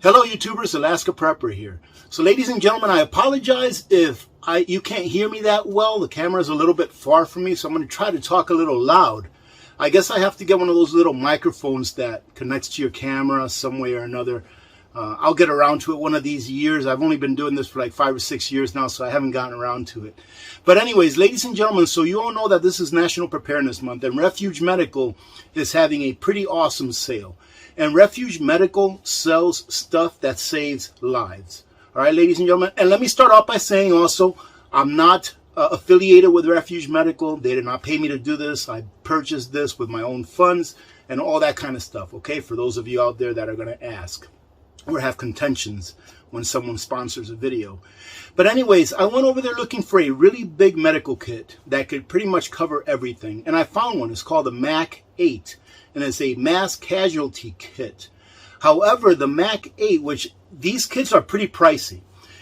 Hello YouTubers, Alaska Prepper here. So ladies and gentlemen, I apologize if you can't hear me that well. The camera is a little bit far from me, so I'm going to try to talk a little loud. I guess I have to get one of those little microphones that connects to your camera some way or another. I'll get around to it one of these years. I've only been doing this for like 5 or 6 years now, so I haven't gotten around to it. But anyways, ladies and gentlemen, so you all know that this is National Preparedness Month, and Refuge Medical is having a pretty awesome sale. And Refuge Medical sells stuff that saves lives. All right, ladies and gentlemen. And let me start off by saying also, I'm not affiliated with Refuge Medical. They did not pay me to do this. I purchased this with my own funds and all that kind of stuff. Okay, for those of you out there that are going to ask or have contentions when someone sponsors a video. But anyways, I went over there looking for a really big medical kit that could pretty much cover everything. And I found one. It's called the Mac 8. And it's a mass casualty kit. However, the Mac 8, which these kits are pretty pricey.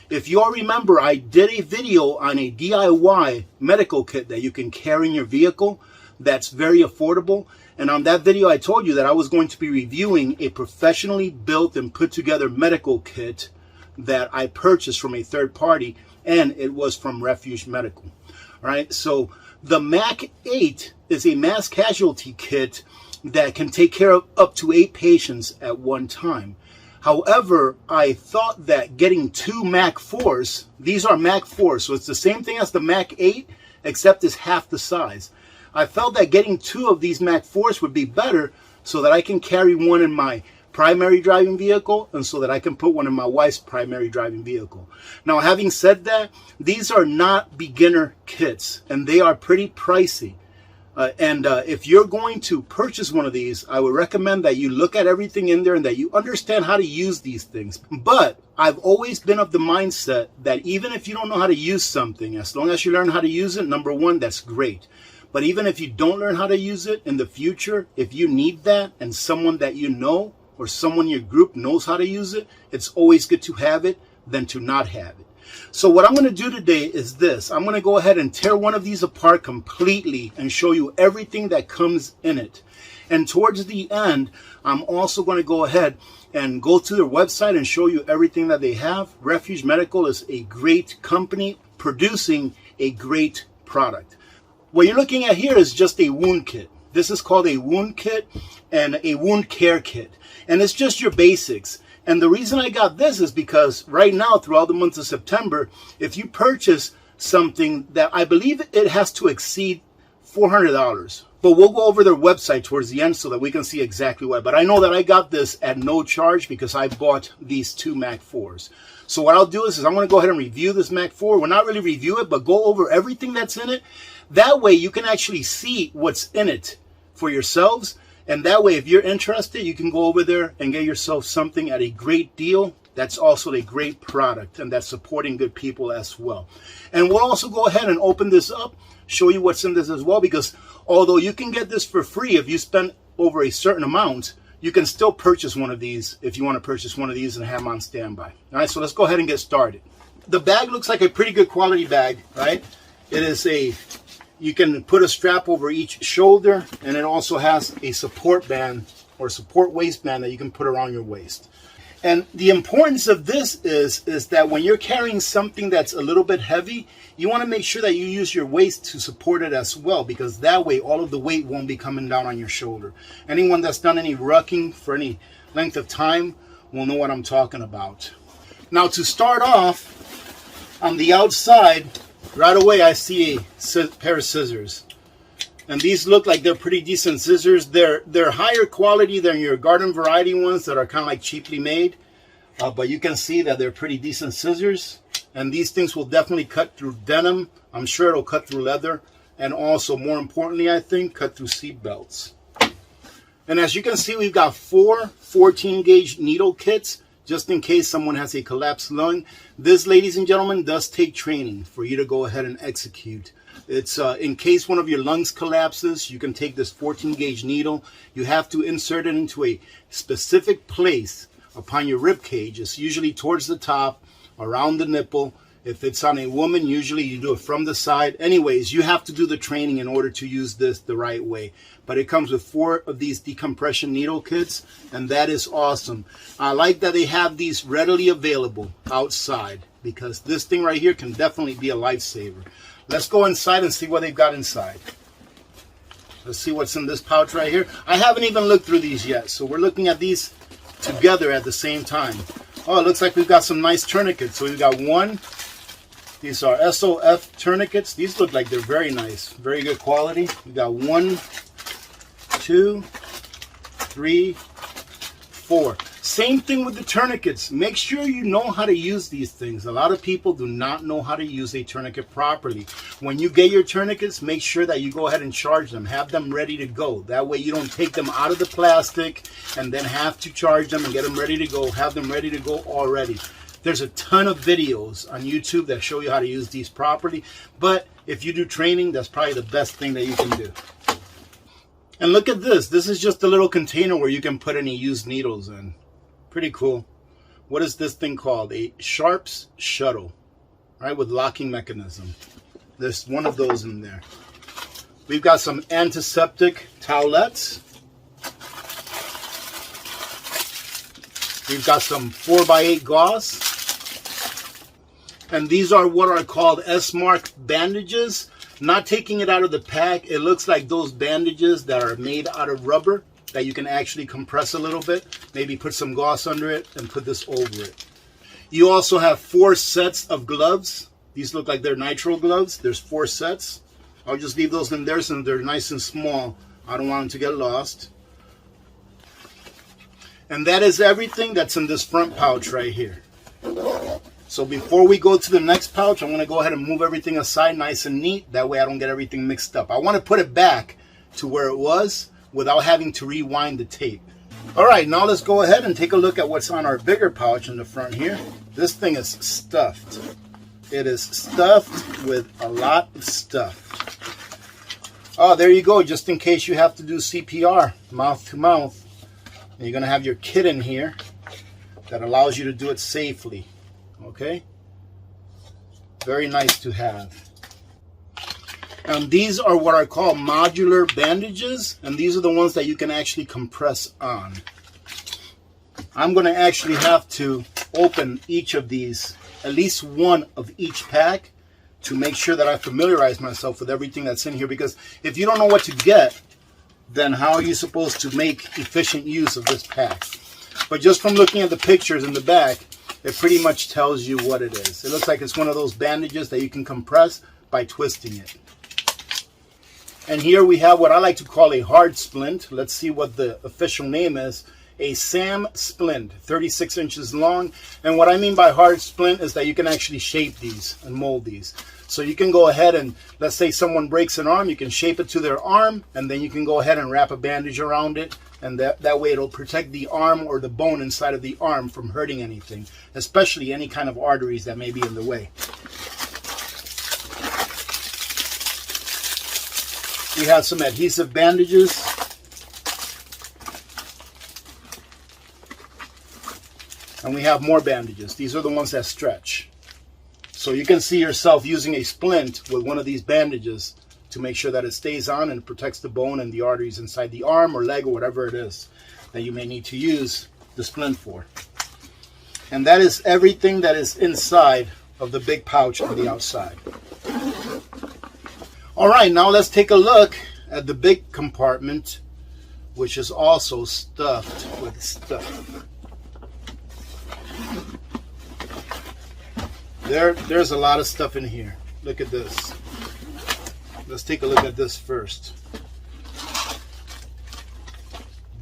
If you all remember, I did a video on a DIY medical kit that you can carry in your vehicle that's very affordable. And on that video, I told you that I was going to be reviewing a professionally built and put together medical kit that I purchased from a third party, and it was from Refuge Medical. All right, so the Mac 8 is a mass casualty kit that can take care of up to 8 patients at one time. However, I thought that getting 2 Mac 4s, these are Mac 4s, so it's the same thing as the Mac 8, except it's half the size. I felt that getting 2 of these Mac 4s would be better so that I can carry one in my primary driving vehicle and so that I can put one in my wife's primary driving vehicle. Now, having said that, these are not beginner kits and they are pretty pricey. If you're going to purchase one of these, I would recommend that you look at everything in there and that you understand how to use these things. But I've always been of the mindset that even if you don't know how to use something, as long as you learn how to use it, number one, that's great. But even if you don't learn how to use it in the future, if you need that and someone that you know or someone in your group knows how to use it, it's always good to have it than to not have it. So what I'm going to do today is this. I'm going to go ahead and tear one of these apart completely and show you everything that comes in it. And towards the end, I'm also going to go ahead and go to their website and show you everything that they have. Refuge Medical is a great company producing a great product. What you're looking at here is just a wound kit. This is called a wound kit and a wound care kit. And it's just your basics. And the reason I got this is because right now, throughout the month of September, if you purchase something that I believe it has to exceed $400, but we'll go over their website towards the end so that we can see exactly what. But I know that I got this at no charge because I bought these 2 Mac 4s. So what I'll do is I'm going to go ahead and review this Mac 4. Well, not really review it, but go over everything that's in it. That way you can actually see what's in it for yourselves. And that way, if you're interested, you can go over there and get yourself something at a great deal. That's also a great product, and that's supporting good people as well. And we'll also go ahead and open this up, show you what's in this as well, because although you can get this for free if you spend over a certain amount, you can still purchase one of these if you want to purchase one of these and have them on standby. All right, so let's go ahead and get started. The bag looks like a pretty good quality bag, right? It is you can put a strap over each shoulder, and it also has a support band or support waistband that you can put around your waist. And the importance of this is that when you're carrying something that's a little bit heavy, you want to make sure that you use your waist to support it as well, because that way all of the weight won't be coming down on your shoulder. Anyone that's done any rucking for any length of time will know what I'm talking about. Now, to start off, on the outside, right away, I see a pair of scissors. And these look like they're pretty decent scissors. They're higher quality than your garden variety ones that are kind of like cheaply made. But you can see that they're pretty decent scissors. And these things will definitely cut through denim. I'm sure it'll cut through leather. And also, more importantly, I think, cut through seat belts. And as you can see, we've got 4 14-gauge needle kits, just in case someone has a collapsed lung. This, ladies and gentlemen, does take training for you to go ahead and execute. It's in case one of your lungs collapses, you can take this 14-gauge needle. You have to insert it into a specific place upon your rib cage. It's usually towards the top, around the nipple, If it's on a woman, usually you do it from the side. Anyways, you have to do the training in order to use this the right way. But it comes with 4 of these decompression needle kits, and that is awesome. I like that they have these readily available outside, because this thing right here can definitely be a lifesaver. Let's go inside and see what they've got inside. Let's see what's in this pouch right here. I haven't even looked through these yet, so we're looking at these together at the same time. Oh, it looks like we've got some nice tourniquets. So we've got 1. These are SOF tourniquets. These look like they're very nice, very good quality. We got 1, 2, 3, 4. Same thing with the tourniquets. Make sure you know how to use these things. A lot of people do not know how to use a tourniquet properly. When you get your tourniquets, make sure that you go ahead and charge them. Have them ready to go. That way you don't take them out of the plastic and then have to charge them and get them ready to go. Have them ready to go already. There's a ton of videos on YouTube that show you how to use these properly. But if you do training, that's probably the best thing that you can do. And look at this. This is just a little container where you can put any used needles in. Pretty cool. What is this thing called? A Sharps shuttle, right, with locking mechanism. There's one of those in there. We've got some antiseptic towelettes. We've got some 4x8 gauze. And these are what are called S-mark bandages. Not taking it out of the pack, it looks like those bandages that are made out of rubber that you can actually compress a little bit. Maybe put some gauze under it and put this over it. You also have 4 sets of gloves. These look like they're nitro gloves. There's 4 sets. I'll just leave those in there since they're nice and small. I don't want them to get lost. And that is everything that's in this front pouch right here. So before we go to the next pouch, I'm going to go ahead and move everything aside nice and neat. That way I don't get everything mixed up. I want to put it back to where it was without having to rewind the tape. All right, now let's go ahead and take a look at what's on our bigger pouch in the front here. This thing is stuffed. It is stuffed with a lot of stuff. Oh, there you go, just in case you have to do CPR, mouth to mouth. And you're going to have your kit in here that allows you to do it safely. Okay? Very nice to have. And these are what are called modular bandages, and these are the ones that you can actually compress on. I'm going to actually have to open each of these, at least one of each pack, to make sure that I familiarize myself with everything that's in here, because if you don't know what to get, then how are you supposed to make efficient use of this pack? But just from looking at the pictures in the back, it pretty much tells you what it is. It looks like it's one of those bandages that you can compress by twisting it. And here we have what I like to call a hard splint. Let's see what the official name is. A SAM splint, 36 inches long. And what I mean by hard splint is that you can actually shape these and mold these. So you can go ahead and, let's say someone breaks an arm, you can shape it to their arm, and then you can go ahead and wrap a bandage around it. And that way it'll protect the arm or the bone inside of the arm from hurting anything, especially any kind of arteries that may be in the way. We have some adhesive bandages. And we have more bandages. These are the ones that stretch. So you can see yourself using a splint with one of these bandages to make sure that it stays on and protects the bone and the arteries inside the arm or leg or whatever it is that you may need to use the splint for. And that is everything that is inside of the big pouch on the outside. All right, now let's take a look at the big compartment, which is also stuffed with stuff. There's a lot of stuff in here. Look at this. Let's take a look at this first.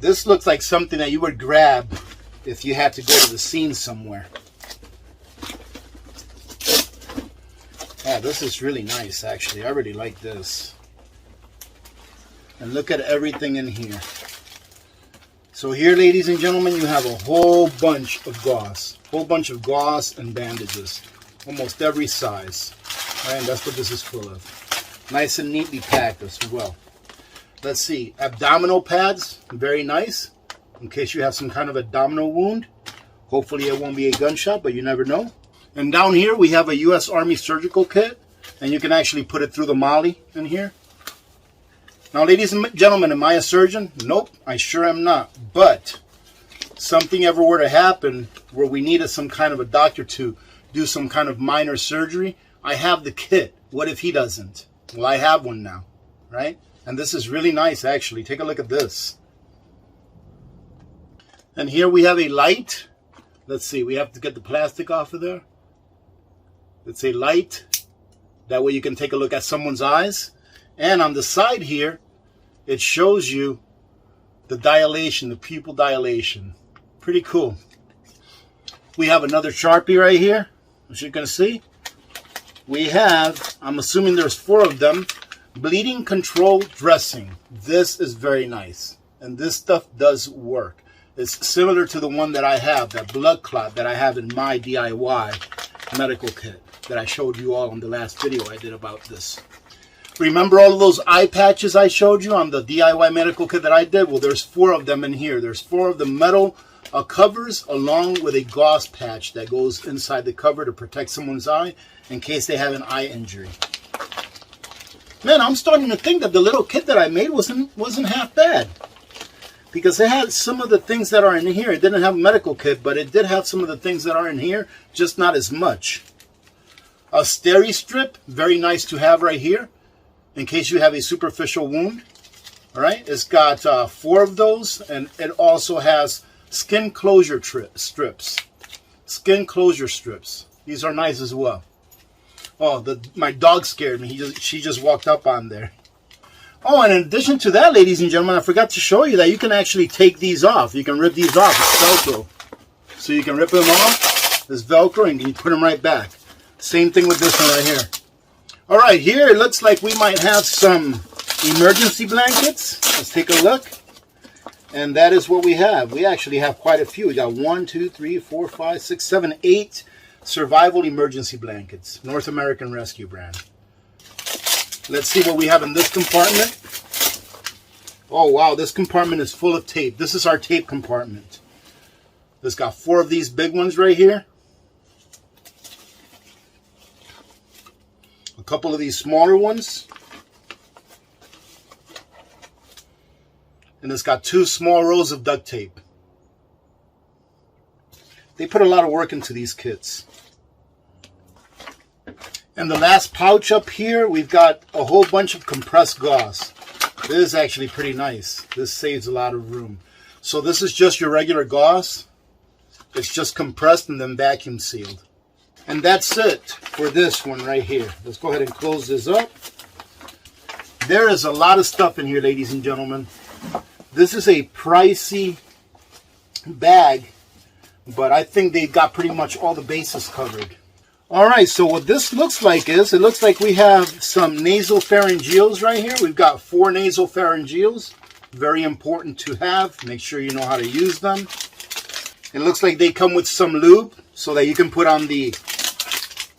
This looks like something that you would grab if you had to go to the scene somewhere. Yeah, this is really nice, actually. I really like this. And look at everything in here. So here, ladies and gentlemen, you have a whole bunch of gauze. Whole bunch of gauze and bandages. Almost every size. Right, and that's what this is full of. Nice and neatly packed as well. Let's see. Abdominal pads. Very nice. In case you have some kind of abdominal wound. Hopefully it won't be a gunshot, but you never know. And down here we have a U.S. Army surgical kit, and you can actually put it through the molly in here. Now, ladies and gentlemen, am I a surgeon? Nope, I sure am not. But something ever were to happen where we needed some kind of a doctor to do some kind of minor surgery, I have the kit. What if he doesn't? Well, I have one now, right? And this is really nice, actually. Take a look at this. And here we have a light. Let's see, we have to get the plastic off of there. It's a light. That way you can take a look at someone's eyes. And on the side here, it shows you the dilation, the pupil dilation. Pretty cool. We have another Sharpie right here, as you can see. We have, I'm assuming there's 4 of them, bleeding control dressing. This is very nice. And this stuff does work. It's similar to the one that I have, that blood clot that I have in my DIY medical kit that I showed you all in the last video I did about this. Remember all of those eye patches I showed you on the DIY medical kit that I did? Well, there's 4 of them in here. There's 4 of the metal covers along with a gauze patch that goes inside the cover to protect someone's eye in case they have an eye injury. Man, I'm starting to think that the little kit that I made wasn't half bad. Because it had some of the things that are in here. It didn't have a medical kit, but it did have some of the things that are in here, just not as much. A steri strip, very nice to have right here, in case you have a superficial wound. All right, it's got 4 of those, and it also has skin closure strips. Skin closure strips. These are nice as well. Oh, my dog scared me. She just walked up on there. Oh, and in addition to that, ladies and gentlemen, I forgot to show you that you can actually take these off. You can rip these off. It's Velcro. So you can rip them off. It's Velcro, and you put them right back. Same thing with this one right here. All right, here it looks like we might have some emergency blankets. Let's take a look. And that is what we have. We actually have quite a few. We got 1, 2, 3, 4, 5, 6, 7, 8 survival emergency blankets. North American Rescue brand. Let's see what we have in this compartment. Oh, wow, this compartment is full of tape. This is our tape compartment. It's got 4 of these big ones right here. A couple of these smaller ones. And it's got 2 small rolls of duct tape. They put a lot of work into these kits. And the last pouch up here, we've got a whole bunch of compressed gauze. This is actually pretty nice. This saves a lot of room. So this is just your regular gauze. It's just compressed and then vacuum sealed. And that's it for this one right here. Let's go ahead and close this up. There is a lot of stuff in here, ladies and gentlemen. This is a pricey bag, but I think they got pretty much all the bases covered. All right, so what this looks like is, it looks like we have some nasal pharyngeals right here. We've got 4 nasal pharyngeals. Very important to have. Make sure you know how to use them. It looks like they come with some lube so that you can put on the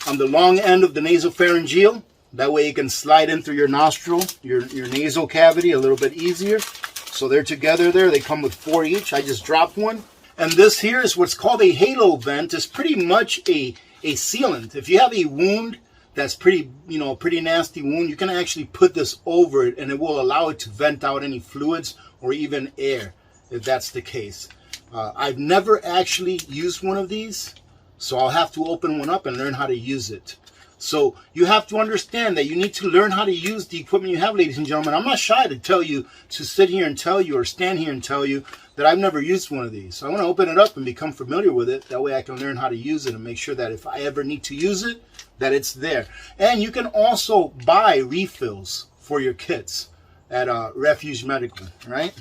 long end of the nasal pharyngeal. That way you can slide in through your nostril, your nasal cavity a little bit easier. So they're together there. They come with 4 each. I just dropped one. And this here is what's called a halo vent. It's pretty much a sealant. If you have a wound that's pretty nasty wound, you can actually put this over it and it will allow it to vent out any fluids or even air, if that's the case. I've never actually used one of these, so I'll have to open one up and learn how to use it. So you have to understand that you need to learn how to use the equipment you have, ladies and gentlemen. I'm not shy to tell you, to sit here and tell you, or stand here and tell you that I've never used one of these. So I want to open it up and become familiar with it. That way I can learn how to use it and make sure that if I ever need to use it, that it's there. And you can also buy refills for your kits at Refuge Medical, right?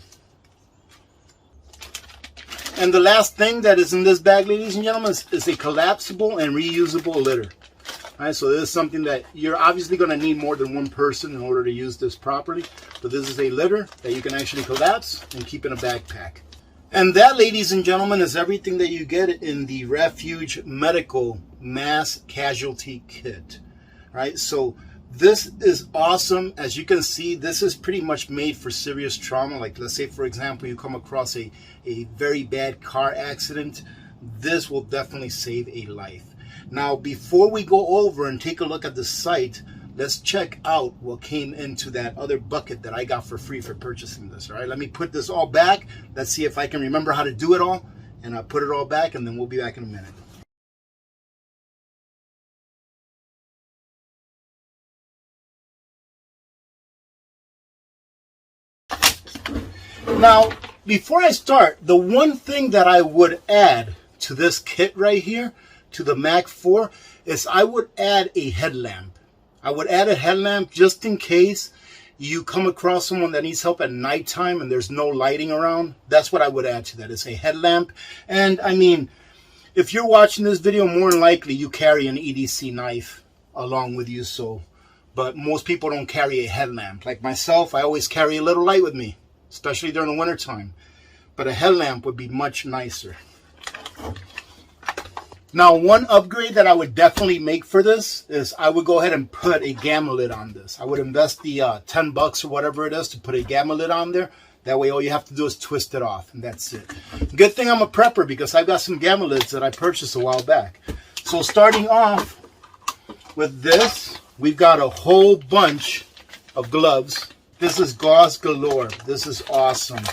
And the last thing that is in this bag, ladies and gentlemen, is a collapsible and reusable litter. All right, so this is something that you're obviously going to need more than one person in order to use this properly. But this is a litter that you can actually collapse and keep in a backpack. And that, ladies and gentlemen, is everything that you get in the Refuge Medical Mass Casualty Kit. All right, so this is awesome. As you can see, this is pretty much made for serious trauma. Like, let's say, for example, you come across a very bad car accident. This will definitely save a life. Now, before we go over and take a look at the site, let's check out what came into that other bucket that I got for free for purchasing this. All right, let me put this all back. Let's see if I can remember how to do it all. And I'll put it all back, and then we'll be back in a minute. Now, before I start, the one thing that I would add to this kit right here, to the Mac 4, is I would add a headlamp. I would add a headlamp just in case you come across someone that needs help at nighttime and there's no lighting around. That's what I would add to that, is a headlamp. And I mean, if you're watching this video, more than likely you carry an EDC knife along with you. So, but most people don't carry a headlamp. Like myself, I always carry a little light with me, especially during the winter time. But a headlamp would be much nicer. Now, one upgrade that I would definitely make for this is I would go ahead and put a gamma lid on this. I would invest the $10 or whatever it is to put a gamma lid on there. That way all you have to do is twist it off, and that's it. Good thing I'm a prepper, because I've got some gamma lids that I purchased a while back. So starting off with this, we've got a whole bunch of gloves. This is gauze galore. This is awesome.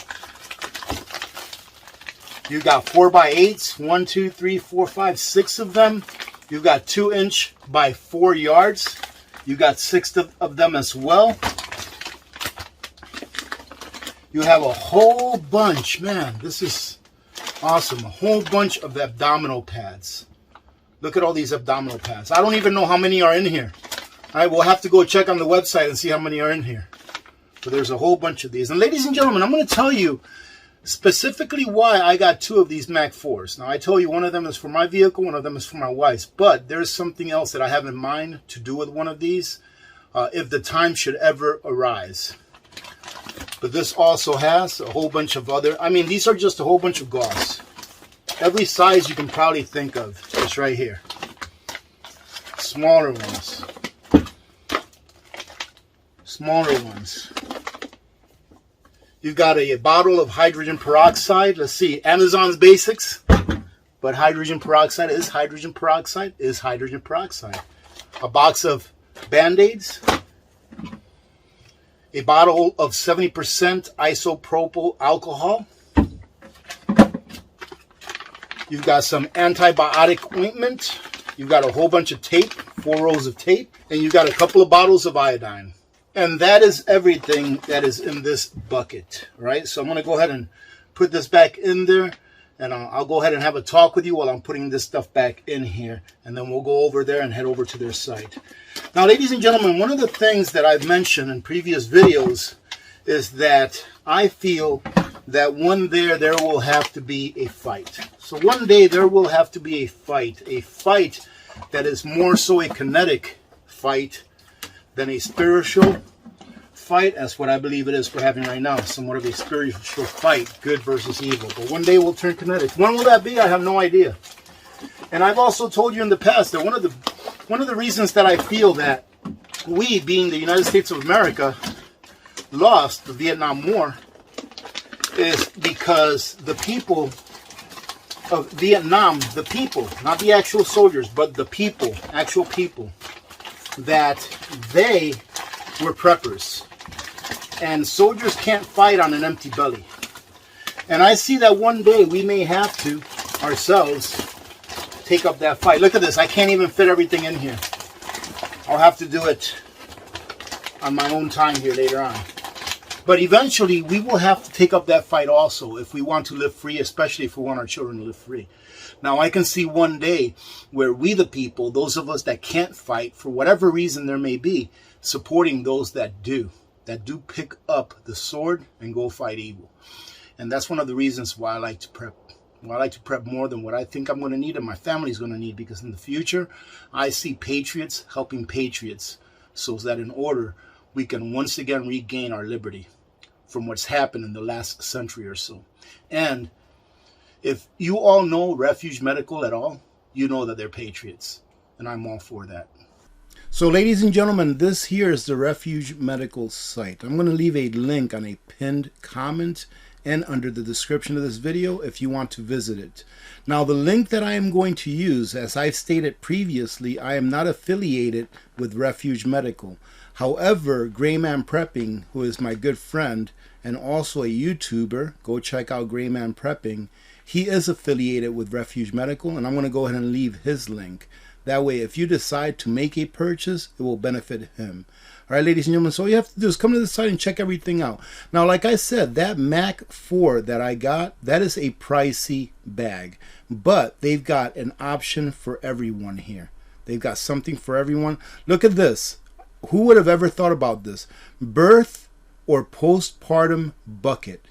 You've got 4x8s, 1, 2, 3, 4, 5, 6 of them. You've got 2" by 4 yards. You got 6 of them as well. You have a whole bunch, man, this is awesome. A whole bunch of abdominal pads. Look at all these abdominal pads. I don't even know how many are in here. All right, we'll have to go check on the website and see how many are in here. But there's a whole bunch of these. And ladies and gentlemen, I'm going to tell you specifically why I got 2 of these Mac 4s. Now, I told you one of them is for my vehicle, one of them is for my wife's. But there's something else that I have in mind to do with one of these if the time should ever arise. But this also has a whole bunch of other, I mean, these are just a whole bunch of gauze. Every size you can probably think of is right here. Smaller ones. Smaller ones. You've got a bottle of hydrogen peroxide. Let's see, Amazon's basics. But hydrogen peroxide is hydrogen peroxide is hydrogen peroxide. A box of Band-Aids. A bottle of 70% isopropyl alcohol. You've got some antibiotic ointment. You've got a whole bunch of tape, 4 rolls of tape. And you've got a couple of bottles of iodine. And that is everything that is in this bucket, right? So I'm going to go ahead and put this back in there. And I'll go ahead and have a talk with you while I'm putting this stuff back in here. And then we'll go over there and head over to their site. Now, ladies and gentlemen, one of the things that I've mentioned in previous videos is that I feel that one day there will have to be a fight. So one day there will have to be a fight that is more so a kinetic fight than a spiritual fight. That's what I believe it is we're having right now, somewhat of a spiritual fight, good versus evil. But one day we'll turn kinetic. When will that be? I have no idea. And I've also told you in the past that one of the reasons that I feel that we, being the United States of America, lost the Vietnam War is because the people of Vietnam, the people, not the actual soldiers, but the people, actual people, that they were preppers. And soldiers can't fight on an empty belly. And I see that one day we may have to, ourselves, take up that fight. Look at this. I can't even fit everything in here. I'll have to do it on my own time here later on. But eventually, we will have to take up that fight also if we want to live free, especially if we want our children to live free. Now, I can see one day where we, the people, those of us that can't fight, for whatever reason there may be, supporting those that do pick up the sword and go fight evil. And that's one of the reasons why I like to prep. Well, I like to prep more than what I think I'm going to need and my family's going to need, because in the future, I see patriots helping patriots so that in order we can once again regain our liberty from what's happened in the last century or so. And if you all know Refuge Medical at all, you know that they're patriots, and I'm all for that. So ladies and gentlemen, this here is the Refuge Medical site. I'm going to leave a link on a pinned comment and under the description of this video if you want to visit it. Now, the link that I am going to use, as I've stated previously, I am not affiliated with Refuge Medical. However, Grayman Prepping, who is my good friend and also a YouTuber, go check out Grayman Prepping, he is affiliated with Refuge Medical, and I'm going to go ahead and leave his link. That way, if you decide to make a purchase, it will benefit him. All right, ladies and gentlemen, so all you have to do is come to the site and check everything out. Now, like I said, that Mac 4 that I got, that is a pricey bag. But they've got an option for everyone here. They've got something for everyone. Look at this. Who would have ever thought about this? Birth or postpartum bucket.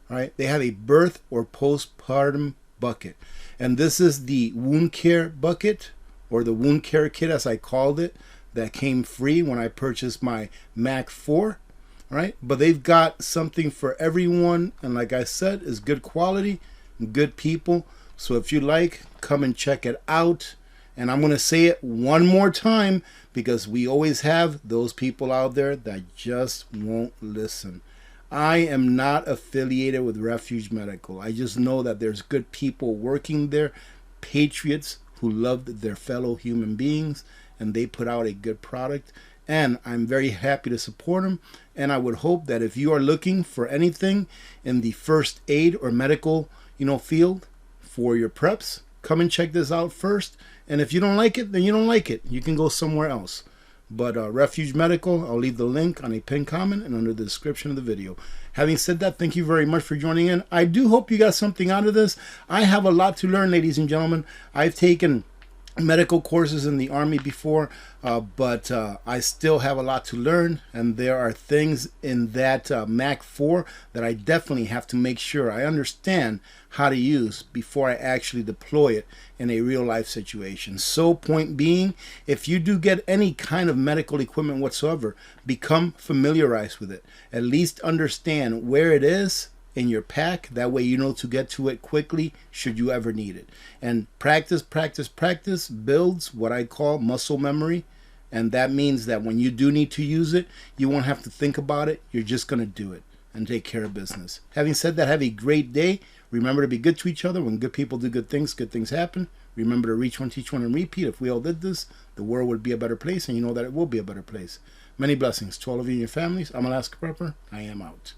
All right, they have a birth or postpartum bucket. And this is the wound care bucket, or the wound care kit as I called it, that came free when I purchased my Mac 4. All right, but they've got something for everyone, and like I said, is good quality, good people. So if you like, come and check it out. And I'm going to say it one more time, because we always have those people out there that just won't listen. I am not affiliated with Refuge Medical. I just know that there's good people working there, patriots who love their fellow human beings, and they put out a good product. And I'm very happy to support them. And I would hope that if you are looking for anything in the first aid or medical, field for your preps, come and check this out first. And if you don't like it, then you don't like it. You can go somewhere else. But Refuge Medical, I'll leave the link on a pinned comment and under the description of the video. Having said that, thank you very much for joining in. I do hope you got something out of this. I have a lot to learn, ladies and gentlemen. I've taken medical courses in the Army before, but I still have a lot to learn, and there are things in that Mac 4 that I definitely have to make sure I understand how to use before I actually deploy it in a real life situation. So point being, if you do get any kind of medical equipment whatsoever, become familiarized with it. At least understand where it is in your pack. That way you know to get to it quickly should you ever need it. And practice builds what I call muscle memory. And that means that when you do need to use it, you won't have to think about it. You're just going to do it and take care of business. Having said that, have a great day. Remember to be good to each other. When good people do good things happen. Remember to reach one, teach one, and repeat. If we all did this, the world would be a better place, and you know that it will be a better place. Many blessings to all of you and your families. I'm Alaska Prepper. I am out.